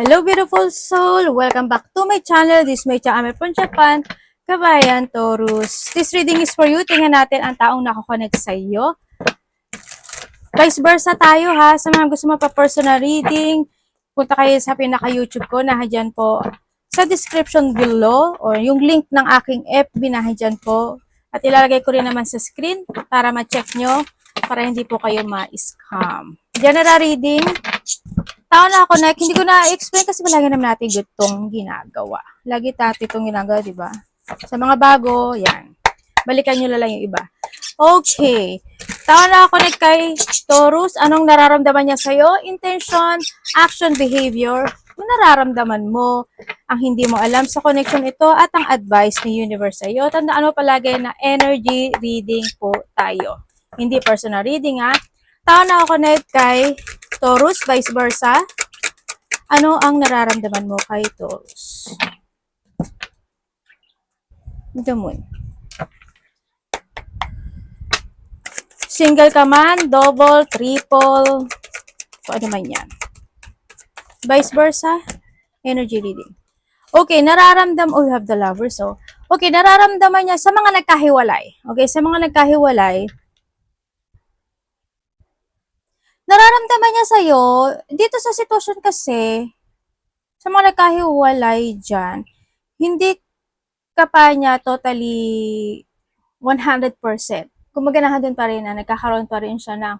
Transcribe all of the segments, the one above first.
Hello beautiful soul! Welcome back to my channel. This is my channel from Japan, Kabayan Taurus. This reading is for you. Tingnan natin ang taong nakakonect sa iyo. Vice versa tayo ha. Sa mga gusto mapa-personal reading, punta kayo sa pinaka-YouTube ko. Nahadyan po sa description below or yung link ng aking FB nahadyan po. At ilalagay ko rin naman sa screen para ma-check nyo para hindi po kayo ma-scam. General reading. Tao na ako na, hindi ko na-explain kasi palagi naman natin itong ginagawa. Lagi natin itong ginagawa, di ba? Sa mga bago, yan. Balikan nyo lang yung iba. Okay. Tao na ako na kay Taurus. Anong nararamdaman niya sa'yo? Intention, action, behavior. Kung nararamdaman mo, ang hindi mo alam sa connection ito at ang advice ni universe sa'yo. Tandaan mo palagi na energy reading po tayo. Hindi personal reading ha. Tao na ako na kay Taurus, vice versa. Ano ang nararamdaman mo kay Taurus? The Moon. Single ka man, double, triple, kung ano man yan. Vice versa, energy reading. Okay, we have the Lovers, so. Okay, nararamdaman niya sa mga nagkahiwalay. Okay, sa mga nagkahiwalay, nararamdaman niya sa'yo, dito sa sitwasyon kasi, sa mga nagkahiwalay dyan, hindi ka pa niya totally 100%. Kumbaga nandun pa rin na nagkakaroon pa rin siya ng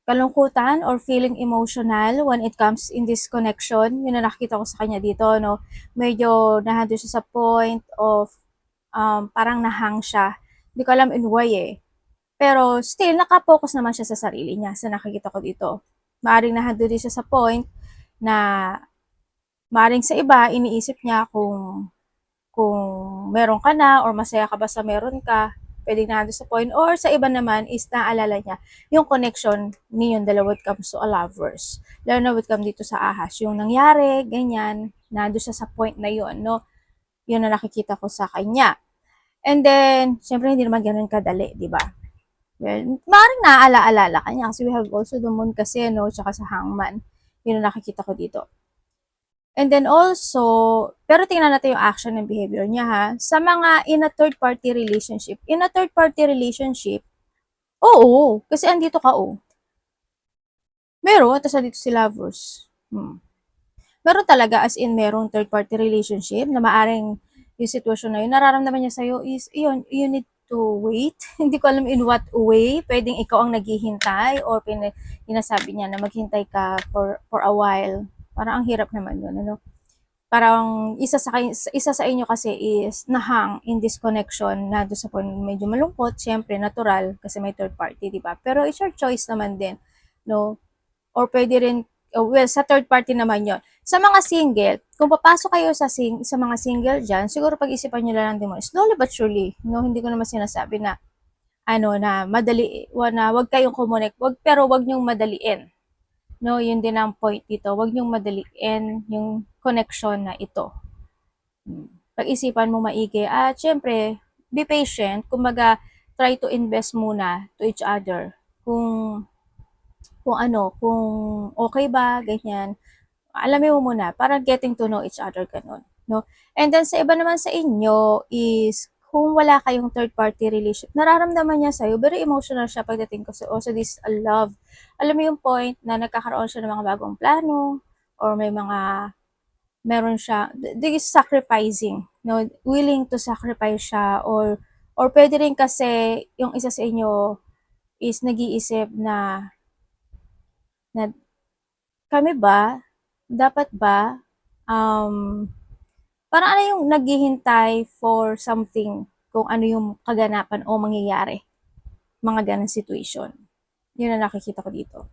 kalungkutan or feeling emotional when it comes in this connection. Yun na nakikita ko sa kanya dito, no? Medyo nandun siya sa point of parang nahang siya. Hindi ko alam in why eh. Pero still, nakapokus naman siya sa sarili niya sa nakikita ko dito. Maaring nandun din siya sa point na maaring sa iba, iniisip niya kung meron ka na or masaya ka ba sa meron ka, pwedeng nandun sa point. Or sa iba naman is naalala niya yung connection ninyong dalawa when it comes to a lovers. Lalo na when it comes dito sa ahas. Yung nangyari, ganyan, nandun siya sa point na yun, no? Yun na nakikita ko sa kanya. And then, syempre hindi naman ganun kadali, di ba? Well, maaaring naaalala ka niya kasi we have also the Moon kasi, no? Tsaka sa Hangman. Yun na nakikita ko dito. And then also, pero tingnan natin yung action and behavior niya ha. Sa mga in a third party relationship. In a third party relationship, oo, kasi andito ka oh. Meron, tapos andito si lovers. Meron talaga as in merong third party relationship na maaring yung sitwasyon na yun, nararamdaman niya sa'yo is, yun, you need to wait. Hindi ko alam in what way. Pwedeng ikaw ang naghihintay or pinasabi niya na maghintay ka for a while. Parang ang hirap naman yun, ano? Parang isa sa inyo kasi is nahang in this connection na doon sa point medyo malungkot, syempre natural kasi may third party, di ba? Pero it's your choice naman din, no? Or pwede rin, well, sa third party naman yon. Sa mga single, kung papasok kayo sa mga single dyan, siguro pag-isipan nyo lang din mo, slowly but surely, no? Hindi ko naman sinasabi na, na madali, na wag kayong kumonek, pero wag nyong madaliin. No, yun din ang point dito. Wag nyong madaliin yung connection na ito. Pag-isipan mo maigi. At syempre, be patient. Kumbaga, try to invest muna to each other. Kung okay ba, ganyan. Alamin mo muna, para getting to know each other, ganun. No? And then, sa iba naman sa inyo is, kung wala kayong third party relationship, nararamdaman niya sa'yo, very emotional siya pagdating ko sa also this love. Alam mo yung point na nagkakaroon siya ng mga bagong plano, or meron siya, this sacrificing, no? Willing to sacrifice siya, or pwede rin kasi yung isa sa inyo is nag-iisip na kami ba, dapat ba, parang ano yung naghihintay for something, kung ano yung kaganapan o mangyayari. Mga ganang situation. Yun ang nakikita ko dito.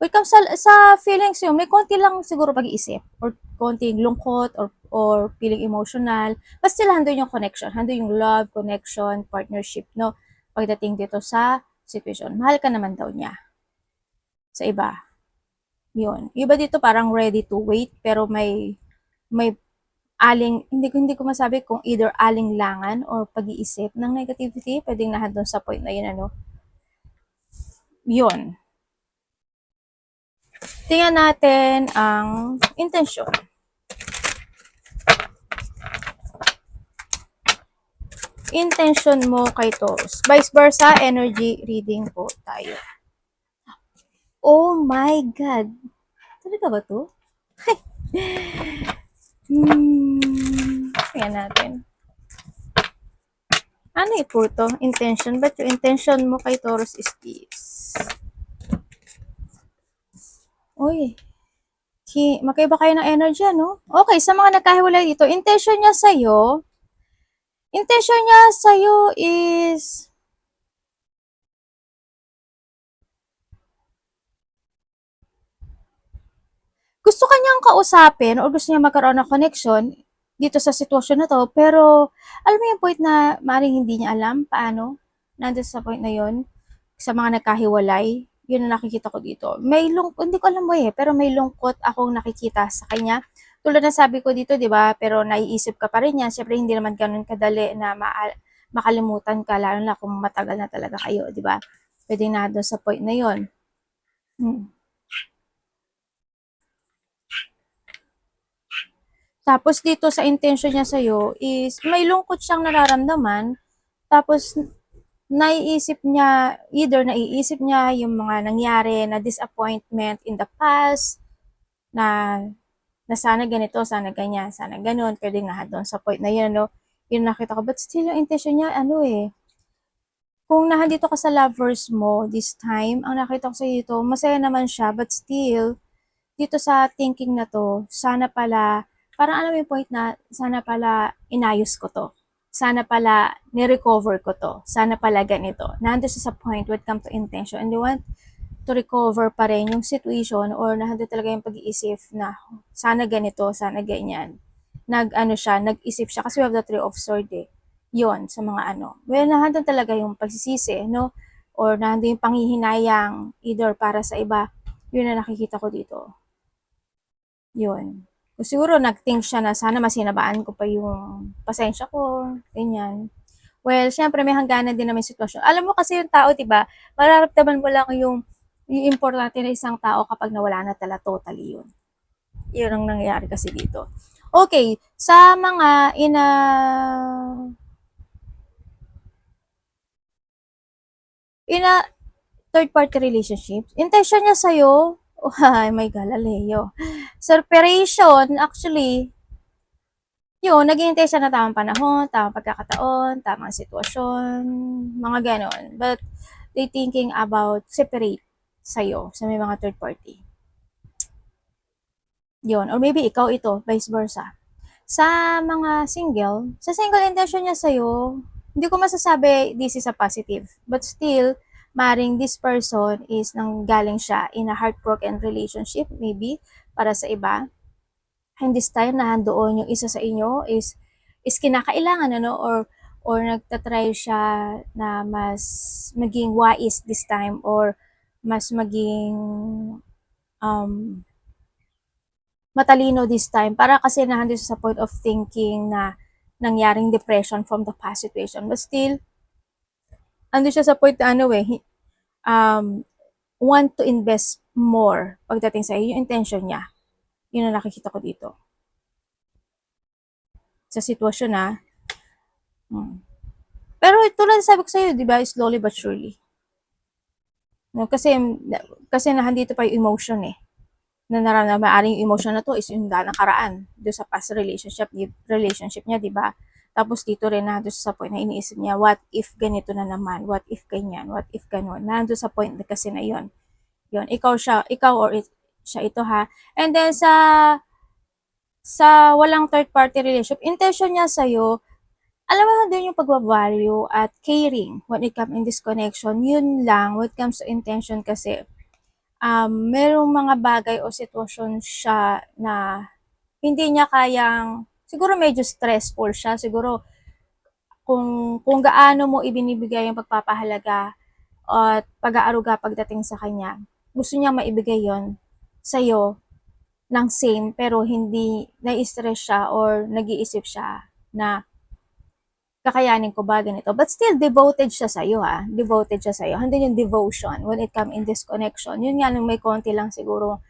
When comes sa feelings yun, may konti lang siguro pag-iisip, or konting lungkot, or feeling emotional. But still, handun yung connection. Handun yung love, connection, partnership, no? Pagdating dito sa situation. Mahal ka naman daw niya. Sa iba. Yun. Iba dito parang ready to wait, pero may hindi ko masabi kung either aling-langan or pag-iisip ng negativity, pwedeng nandun sa point na yun, ano. Yun. Tingnan natin ang intensyon. Intention mo kay Taurus. Vice versa, energy reading po tayo. Oh my God! Talaga ba to? Tingnan natin. Ano po to? Intention. But yung intention mo kay Taurus is this. Uy. Magkaiba kayo ng energy, no? Okay, sa mga nagkahiwalay dito, intention niya sa'yo is gusto kanyang kausapin or gusto niya magkaroon ng connection dito sa sitwasyon na to, pero alam mo yung point na maaaring hindi niya alam paano nandun sa point na yon sa mga nagkahiwalay, yun ang nakikita ko dito. Hindi ko alam mo pero may lungkot akong nakikita sa kanya. Tulad ng sabi ko dito, di ba? Pero naiisip ka pa rin yan. Siyempre, hindi naman ganun kadali na makalimutan ka, lalo na kung matagal na talaga kayo, di ba? Pwede na doon sa point na yon. Tapos dito sa intention niya sa'yo is may lungkot siyang nararamdaman. Tapos naiisip niya yung mga nangyari na disappointment in the past, na sana ganito, sana ganyan, sana ganun, pwede nga doon sa point na yun, no? Yun nakita ko. But still, yung intention niya, kung nandito ka sa lovers mo this time, ang nakita ko sa dito, masaya naman siya, but still, dito sa thinking na to, sana pala, parang alam mo yung point na, sana pala inayos ko to. Sana pala ni-recover ko to. Sana pala ganito. Nandito sa point when it comes to intention, and you want to recover pa rin yung situation, or nandito talaga yung pag-iisip na sana ganito, sana ganyan. Nag-isip siya kasi we have the Three of Swords Yun, sa mga Well, nandun talaga yung pagsisisi, no? Or nandun yung panghihinayang either para sa iba. Yun na nakikita ko dito. Yun. Siguro nag-think siya na sana masinabaan ko pa yung pasensya ko, ganyan. Well, syempre may hangganan din naman yung sitwasyon. Alam mo kasi yung tao, 'di ba? Mararamdaman mo lang yung importante na isang tao kapag nawala na talaga totally yun. Yun ang nangyayari kasi dito. Okay, sa mga third party relationships, intention niya sa'yo, oh my Galileo. Separation, actually, yun, naghihintay siya na tamang panahon, tamang pagkakataon, tamang sitwasyon, mga ganon. But, they thinking about separate sa'yo, sa may mga third party. Yun. Or maybe ikaw ito, vice versa. Sa mga sa single intention niya sa'yo, hindi ko masasabi this is a positive. But still, maring this person is nanggaling siya in a heartbroken relationship, maybe, para sa iba. And this time na doon yung isa sa inyo is kinakailangan or nagtatry siya na mas maging wise this time, or mas maging matalino this time, para kasi nandito sa point of thinking na nangyaring depression from the past situation. But still, ando siya sa point na want to invest more pagdating sa iyo, yung intention niya. Yun ang nakikita ko dito. Sa sitwasyon na. Pero tulad sabi ko sa iyo, di ba, slowly but surely. No, kasi nandito pa yung emotion na nararamdaman, maaring yung emotion na to is yung nakaraan doon sa past relationship niya, di ba? Tapos dito rin na doon sa point na iniisip niya, what if ganito na naman, what if ganyan, what if ganun. Nandun sa point na kasi na yon. Ikaw or siya ito ha. And then sa walang third party relationship, intention niya sa'yo, alam mo din yung pagbavalue at caring when it comes in this connection. Yun lang, when it comes to intention kasi, merong mga bagay o sitwasyon siya na hindi niya kayang, siguro medyo stressful siya, siguro kung gaano mo ibinibigay yung pagpapahalaga at pag-aaruga pagdating sa kanya, gusto niya maibigay yon sa'yo ng same, pero hindi na-stress siya or nag-iisip siya na kakayanin ko ba ganito. But still, devoted siya sa'yo ha. Devoted siya sa'yo. Handun yung devotion when it comes in this connection. Yun nga, may konti lang siguro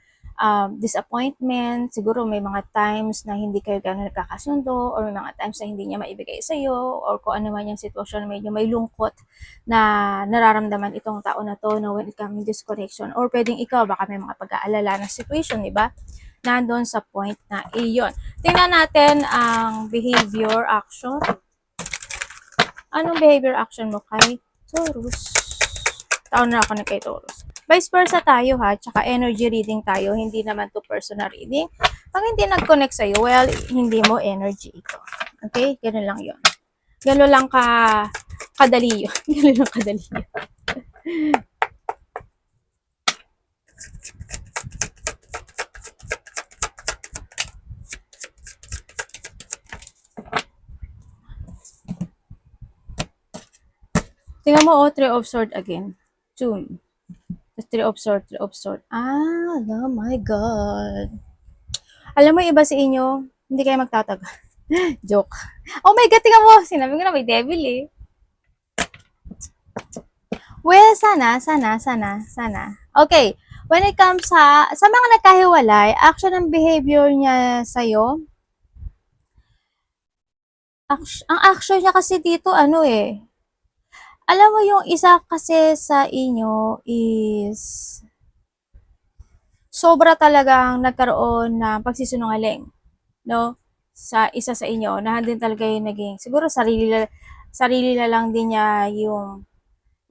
disappointment, siguro may mga times na hindi kayo gano'n nagkakasundo or may mga times na hindi niya maibigay sa'yo or kung ano man yung sitwasyon, medyo may lungkot na nararamdaman itong tao na 'to 'no, when it comes to disconnection or puwedeng ikaw baka may mga pag-aalala na situation, 'di ba? Nando'n sa point na iyon. Tingnan natin ang behavior action. Anong behavior action mo kay Taurus? Taon na ako na kay Taurus. Vice versa tayo ha, tsaka energy reading tayo, hindi naman to personal reading. Pag hindi nag-connect sa'yo, well, hindi mo energy ito. Okay? Ganun lang yon. Ganun lang kadali yun. Ganun lang kadali yun. Tingnan mo, oh, Three of Swords again. June. Three of Swords, Three of Swords. Ah, oh my God. Alam mo, iba sa inyo, hindi kayo magtatagal. Joke. Oh my God, tingnan mo. Sinabi ko na may devil eh. Well, sana. Okay. When it comes sa mga nagkahiwalay, action and behavior niya sa'yo, ang action niya kasi dito, ano eh, alam mo yung isa kasi sa inyo is sobra talagang nagkaroon ng pagsisinungaling, no? Sa isa sa inyo, na din talaga yung naging, siguro sarili na lang din niya yung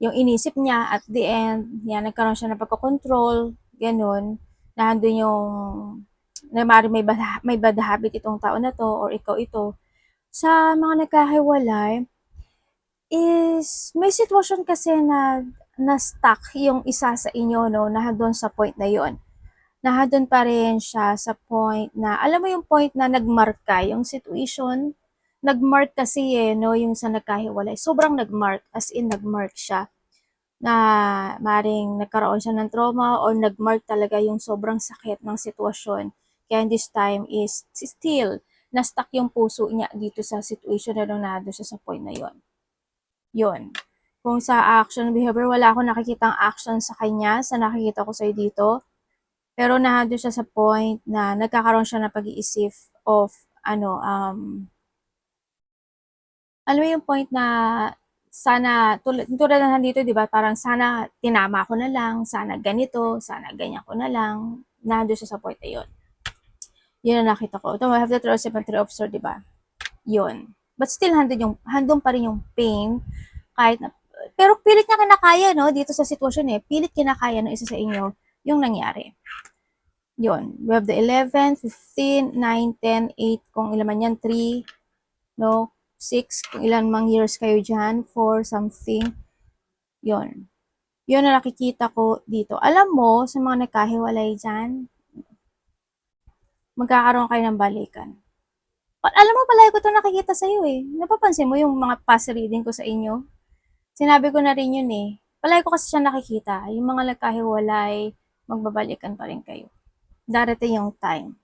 inisip niya at the end, yan, nagkaroon siya ng pagkocontrol, ganun, na andun yung, na may bad habit itong tao na to or ikaw ito. Sa mga nagkahiwalay, is may sitwasyon kasi na stuck yung isa sa inyo, no, na doon sa point na yon. Nahadon pa rin siya sa point na, alam mo yung point na nagmark ka, yung situation, nagmark kasi eh, no, yung sa nagkahiwalay. Sobrang nagmark, as in nagmark siya. Na maring nagkaroon siya ng trauma or nagmark talaga yung sobrang sakit ng sitwasyon. Kaya this time is still, na-stuck yung puso niya dito sa situation na nado siya sa point na yon. Yun. Kung sa action behavior, wala akong nakikitang action sa kanya, sa nakikita ko sa'yo dito. Pero nahado siya sa point na nagkakaroon siya ng pag-iisip of, alam mo yung point na sana, tulad na nandito, di ba, parang sana tinama ko na lang, sana ganito, sana ganyan ko na lang. Nahado siya sa point na yun. Yun ang nakita ko. Ito, I have the Three of Swords, Three of Swords, di ba? Yun. But still, handong pa rin yung pain, kahit na, pero pilit niya kinakaya, no, dito sa sitwasyon eh, pilit kinakaya ng isa sa inyo yung nangyari. Yun. We have the 11, 15, 9, 10, 8, kung ilan man yan, 3, no, 6, kung ilan mang years kayo dyan, 4, something. Yun. Yun na nakikita ko dito. Alam mo, sa mga nagkahiwalay dyan, magkakaroon kayo ng balikan. Alam mo, palagi ko ito nakikita sa'yo eh. Napapansin mo yung mga past reading ko sa inyo? Sinabi ko na rin yun eh. Palagi ko kasi siya nakikita. Yung mga nagkahiwalay, magbabalikan pa rin kayo. Darating yung time.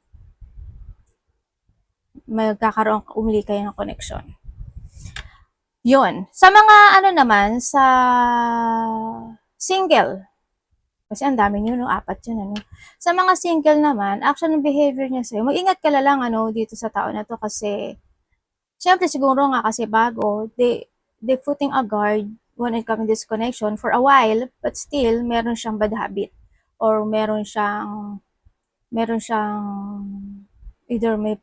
Magkakaroon, umili kayo ng connection. Yun. Sa mga ano naman, sa single, kasi ang dami nyo, no? 4 yun, ano? Sa mga single naman, action and behavior niya sa'yo, mag-ingat ka lang, ano, dito sa tao na to kasi, syempre siguro nga kasi bago, they putting a guard when it comes to this connection for a while, but still, meron siyang bad habit. Or meron siyang either may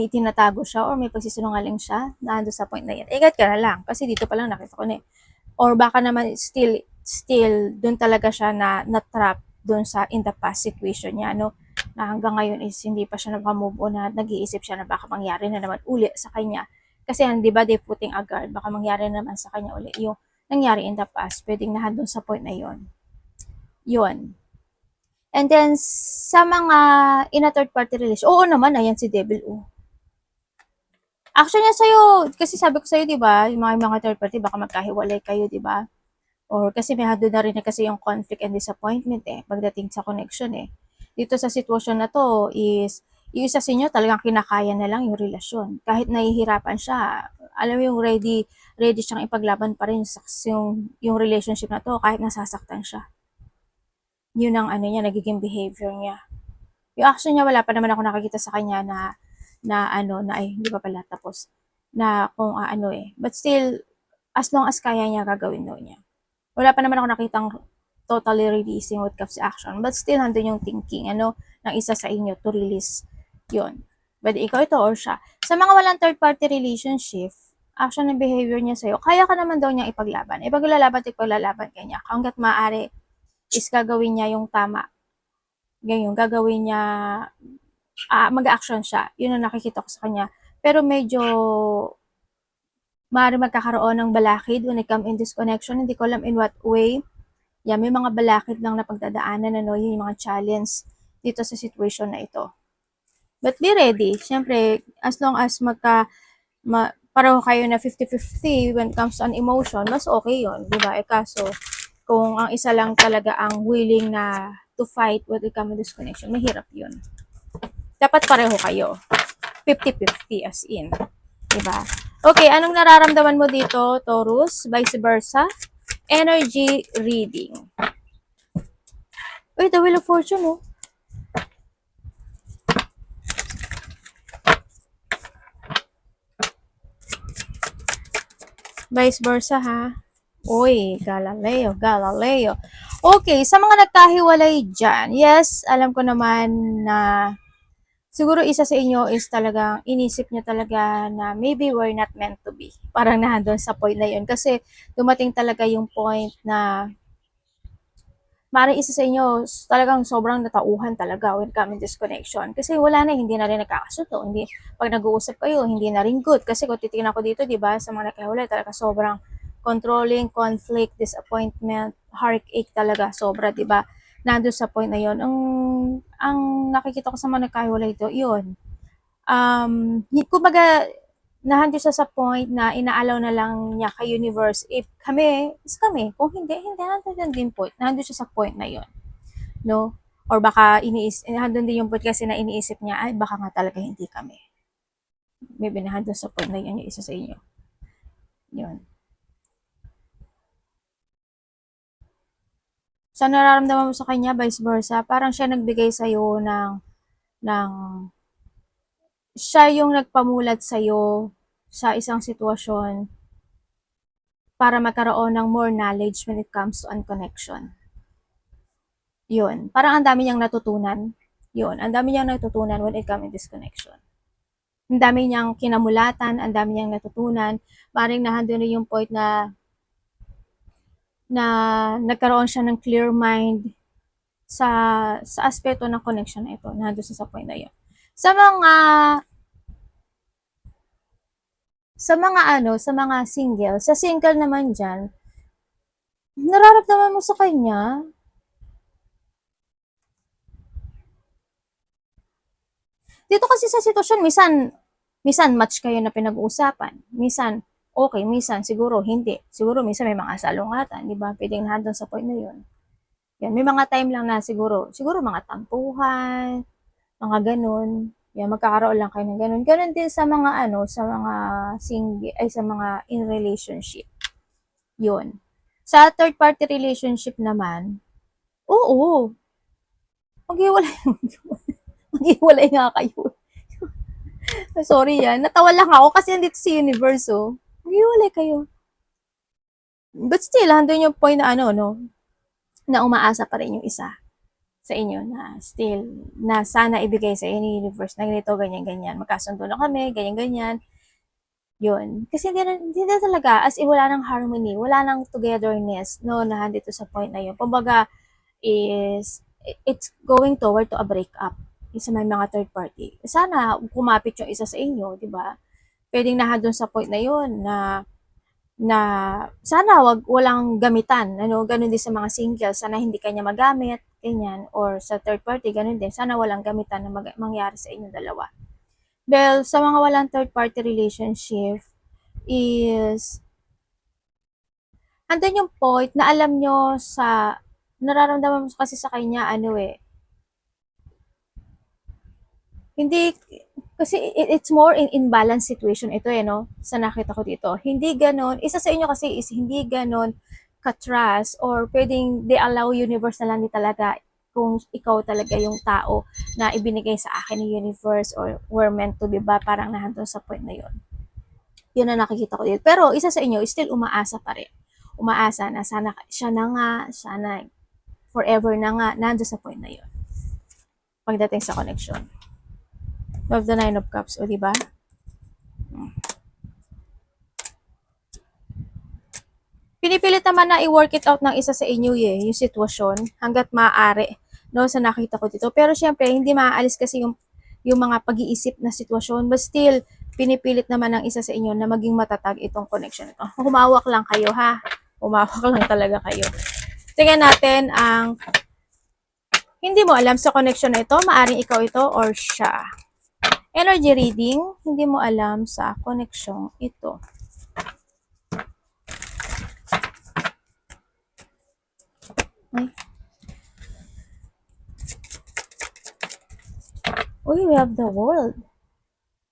itinatago siya or may pagsisinungaling siya na ando sa point na yan. Ingat ka na lang kasi dito pa lang nakita ko na eh. Or baka naman still doon talaga siya na trap doon sa in the past situation niya, no? Na hanggang ngayon is hindi pa siya nakamove on, na nag-iisip siya na baka mangyari na naman uli sa kanya. Kasi di ba, they putting a guard, baka mangyari na naman sa kanya uli yung nangyari in the past, pwedeng nandun sa point na yon. Yun. And then, sa mga in a third party relation, oo naman, ayan si Devil, oh. Action niya sa'yo, kasi sabi ko sa'yo, di ba, yung mga third party, baka magkahiwalay kayo, di ba? Or kasi may hado na rin na kasi yung conflict and disappointment eh, pagdating sa connection eh. Dito sa sitwasyon na to is, yung isa sa inyo talagang kinakaya na lang yung relasyon. Kahit nahihirapan siya, alam mo yung ready siyang ipaglaban pa rin yung relationship na to kahit nasasaktan siya. Yun ang ano niya, nagiging behavior niya. Yung action niya, wala pa naman ako nakakita sa kanya ay, hindi pa pala tapos, na kung ano eh. But still, as long as kaya niya, gagawin daw niya. Wala pa naman ako nakitang totally releasing what comes action. But still, nandun yung thinking, ng isa sa inyo to release yun. Whether ikaw ito or siya. Sa mga walang third-party relationship, action and behavior niya sa'yo, kaya ka naman daw niyang ipaglaban. Ipaglalaban ka niya. Hanggat maaari is gagawin niya yung tama. Ganyan, gagawin niya, mag-action siya. Yun ang nakikita ko sa kanya. Pero medyo maaari magkakaroon ng balakid when it comes in this connection. Hindi ko alam in what way. May mga balakid lang na pagdadaanan, yun yung mga challenge dito sa situation na ito. But be ready. Siyempre, as long as pareho kayo na 50-50 when it comes on emotion, mas okay yun, di ba? Kaso, kung ang isa lang talaga ang willing na to fight when it comes to this connection, mahirap yun. Dapat pareho kayo. 50-50 as in. Diba? Okay, anong nararamdaman mo dito, Taurus? Vice versa? Energy reading. Uy, the Wheel of Fortune, oh. Vice versa, ha? Uy, Galileo. Okay, sa mga nagkahiwalay dyan, yes, alam ko naman na siguro isa sa inyo is talagang inisip nyo talaga na maybe we're not meant to be. Parang nandun sa point na yun. Kasi dumating talaga yung point na maaaring isa sa inyo talagang sobrang natauhan talaga when coming this connection. Kasi wala na, hindi na rin nagkakasundo. Pag nag-uusap kayo, hindi na rin good. Kasi kung titingnan ko dito, di ba, sa mga nagkahiwalay, talaga sobrang controlling, conflict, disappointment, heartache talaga, sobra, di ba? Nandun sa point na yun. Ang nakikita ko sa mga nagkahiwalay ito, yun. Kumbaga, nandun siya sa point na inaalaw na lang niya kay universe. If kami, is kami. Kung hindi, nandun din point. Nandun siya sa point na yun. No? Or baka nandun din yung point kasi na iniisip niya, ay baka nga talaga hindi kami. Maybe nandun sa point na yun yung isa sa inyo. Yun. Sa nararamdaman mo sa kanya, vice versa, parang siya nagbigay sa'yo ng siya yung nagpamulat sa'yo sa isang sitwasyon para magkaroon ng more knowledge when it comes to unconnection. Yun. Parang ang dami niyang natutunan. Yun. Ang dami niyang natutunan when it comes to this connection. Ang dami niyang kinamulatan, ang dami niyang natutunan. Parang nandun rin yung point na nagkaroon siya ng clear mind sa aspeto ng connection na ito. Nandun siya sa point na yun. Sa mga single, sa single naman dyan, nararamdaman mo sa kanya, dito kasi sa sitwasyon, minsan match kayo na pinag-uusapan. Minsan, okay, minsan siguro hindi. Siguro minsan may mga salungatan, di ba? Pwedeng nandun sa point na yun. Yan, may mga time lang na siguro mga tampuhan, mga ganun. Yan, magkakaroon lang kayo ng ganun. Ganun din sa mga sa mga sa mga in relationship. Yun. Sa third party relationship naman, oo, maghiwalay, maghiwalay nga kayo. Sorry yan, natawa lang ako kasi nandito si Universe, oh. Maghiwalay kayo. But still, handun yung point na na umaasa pa rin yung isa sa inyo na still, na sana ibigay sa inyo ni Universe na ganito, ganyan-ganyan. Magkasundo na kami, ganyan-ganyan. Yun. Kasi hindi na talaga, as in wala nang harmony, wala nang togetherness, no, na handito sa point na yun. Kumbaga, it's going toward to a breakup sa may mga third party. Sana kumapit yung isa sa inyo, di ba? Pwedeng nahadon sa point na yun na sana walang gamitan, ganun din sa mga single, sana hindi kanya magamit, ganyan, or sa third party, ganun din, sana walang gamitan na mangyari sa inyong dalawa. Well, sa mga walang third party relationship is andun yung point na alam nyo nararamdaman mo kasi sa kanya, hindi, kasi it's more in imbalance situation ito no, sa nakita ko dito. Hindi ganon, isa sa inyo kasi is hindi ganon ka-trust or pwedeng they allow universe na lang di talaga kung ikaw talaga yung tao na ibinigay sa akin ng universe or we're meant to be ba, parang nandun sa point na yun. Yun ang nakikita ko dito. Pero isa sa inyo, still umaasa pa rin. Umaasa na sana siya na nga, sana forever na nga, nandun sa point na yun. Pagdating sa connection. Of the Nine of Cups, o diba? Pinipilit naman na i-work it out ng isa sa inyo yung sitwasyon hanggat maaari, no, sa nakita ko dito. Pero syempre, hindi maaalis kasi yung mga pag-iisip na sitwasyon, but still, pinipilit naman ng isa sa inyo na maging matatag itong connection ito. Humawak lang kayo, ha? Humawak lang talaga kayo. Tingnan natin ang hindi mo alam sa connection na ito, maaring ikaw ito or siya. Energy reading, hindi mo alam sa connection ito. Ay. Uy, we have the world.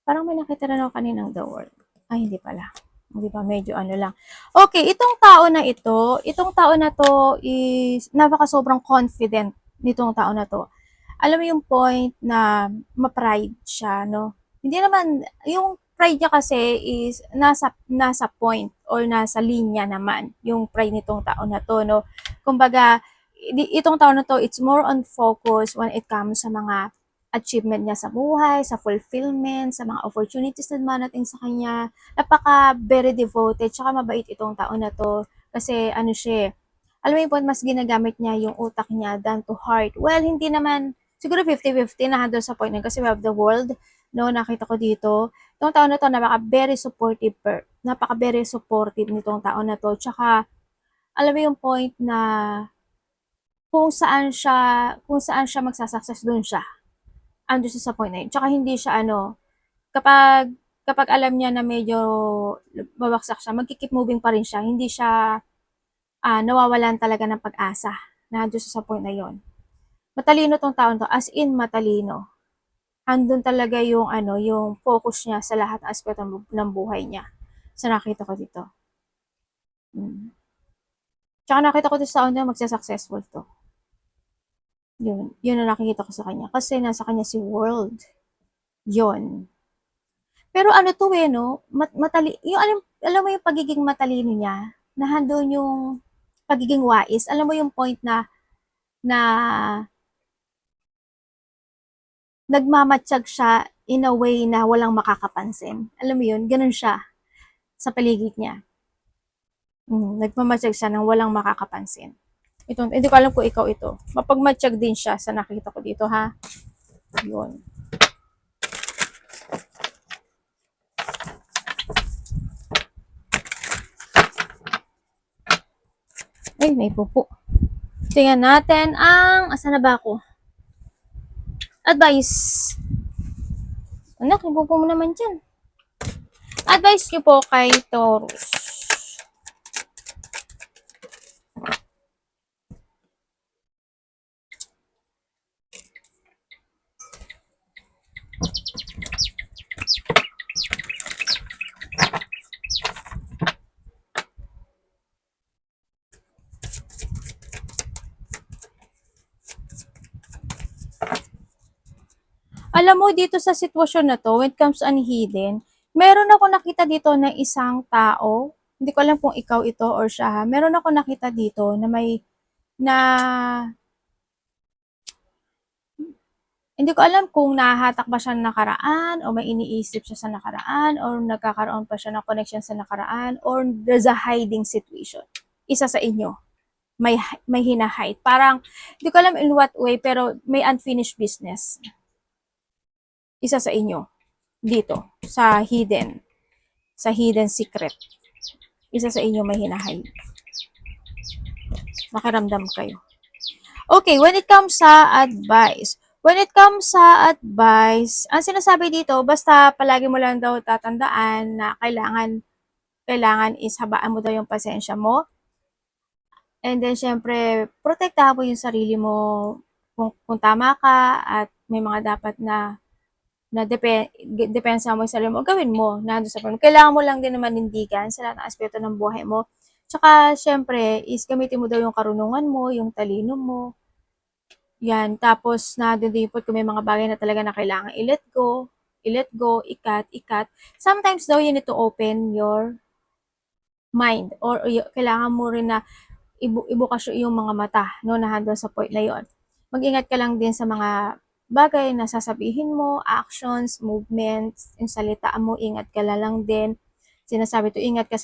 Parang may nakita na ako kaninang the world. Ay, hindi pala. Hindi ba? Medyo ano lang. Okay, itong tao na to is napaka-sobrang confident nitong tao na to. Alam mo yung point na ma-pride siya, no? Hindi naman, yung pride niya kasi is nasa point or nasa linya naman yung pride nitong tao na to, no? Kumbaga, itong tao na to, it's more on focus when it comes sa mga achievement niya sa buhay, sa fulfillment, sa mga opportunities na dumarating sa kanya. Napaka very devoted, tsaka mabait itong tao na to. Kasi ano siya, alam mo yung point, mas ginagamit niya yung utak niya than to heart. Well, hindi naman, siguro 50-50 na doon sa point na kasi we have the world, no, nakita ko dito. Itong tao na to, napaka very supportive nitong tao na to. Tsaka, alam mo yung point na kung saan siya magsasucess, doon siya. Ando siya sa point na yun. Tsaka hindi siya kapag alam niya na medyo babaksak siya, magkikeep moving pa rin siya. Hindi siya nawawalan talaga ng pag-asa. Nandun siya sa point na yon. Matalino tong taon to, as in matalino. Andun talaga yung focus niya sa lahat ng aspeto ng buhay niya. Sa nakita ko dito. Tsaka nakita ko dito sa taon magsa-successful to. Yun ang nakikita ko sa kanya. Kasi nasa kanya si world. Yun. Pero ano to no? Alam mo yung pagiging matalino niya, na handon yung pagiging wais. Alam mo yung point na nagmamatsyag siya in a way na walang makakapansin. Alam mo yun? Ganun siya sa paligid niya. Nagmamatsyag siya nang walang makakapansin. Hindi ko alam kung ikaw ito. Mapagmatsyag din siya sa nakita ko dito, ha? Yun. Ay, may pupo. Tingnan natin asan na ba ako? Advice. Anak, yung pupo mo naman dyan. Advice niyo po kay Taurus. Alam mo, dito sa sitwasyon na to, when it comes to unhidden, meron ako nakita dito na isang tao, hindi ko alam kung ikaw ito or siya ha, meron ako nakita dito na hindi ko alam kung nahahatak ba siya ng nakaraan o may iniisip siya sa nakaraan or nagkakaroon pa siya ng connection sa nakaraan or there's a hiding situation. Isa sa inyo, may hinahide. Parang, hindi ko alam in what way, pero may unfinished business. Isa sa inyo, dito, sa hidden secret. Isa sa inyo may hinahide. Nakiramdam kayo. Okay, when it comes sa advice, ang sinasabi dito, basta palagi mo lang daw tatandaan na kailangan is habaan mo daw yung pasensya mo. And then, syempre, protektahan mo yung sarili mo kung tama ka at may mga dapat na depensa mo yung sarili mo, gawin mo. Nandun sa problem. Kailangan mo lang din naman nindigan sa lahat ng aspeto ng buhay mo. Tsaka, syempre, is gamitin mo daw yung karunungan mo, yung talino mo. Yan, tapos nandun din po kung may mga bagay na talaga na kailangan i-let go, ikat. Sometimes daw you need to open your mind or kailangan mo rin na ibukas yung mga mata, no, na hanggang sa point na yon. Mag-ingat ka lang din sa mga bagay na sasabihin mo, actions, movements, yung salita mo, ingat ka lang din. Sinasabi to, ingat ka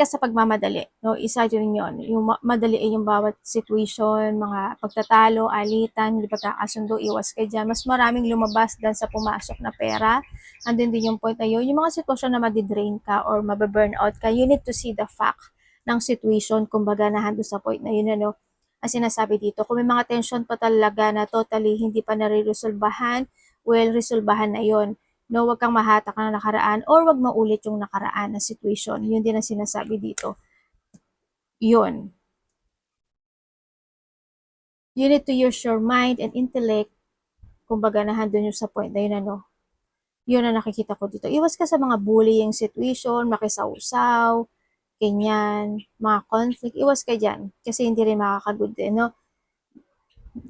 sa pagmamadali, no? Isa din yon. Yung madali ay yung bawat situation, mga pagtatalo, alitan, hindi pagkakasundo, iwas ka dyan. Mas maraming lumabas dan sa pumasok na pera. Andun din yung point na yun. Yung mga sitwasyon na madidrain ka or mababurnout ka, you need to see the fact ng situation, kumbaga nahando sa point na yun, ano, ang sinasabi dito. Kung may mga tension pa talaga na totally hindi pa nare-resolbahan, well, resolbahan na yon. No, wag kang mahatak na nakaraan or wag maulit yung nakaraan na situation. Yun din ang sinasabi dito. Yun. You need to use your mind and intellect, kumbaga nahando yun sa point na yun, ano. Yun ang nakikita ko dito. Iwas ka sa mga bullying situation, makisawsaw, ganyan, mga conflict, iwas ka dyan. Kasi hindi rin makakagood din, no?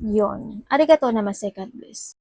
Yun. Arigato naman, second bliss.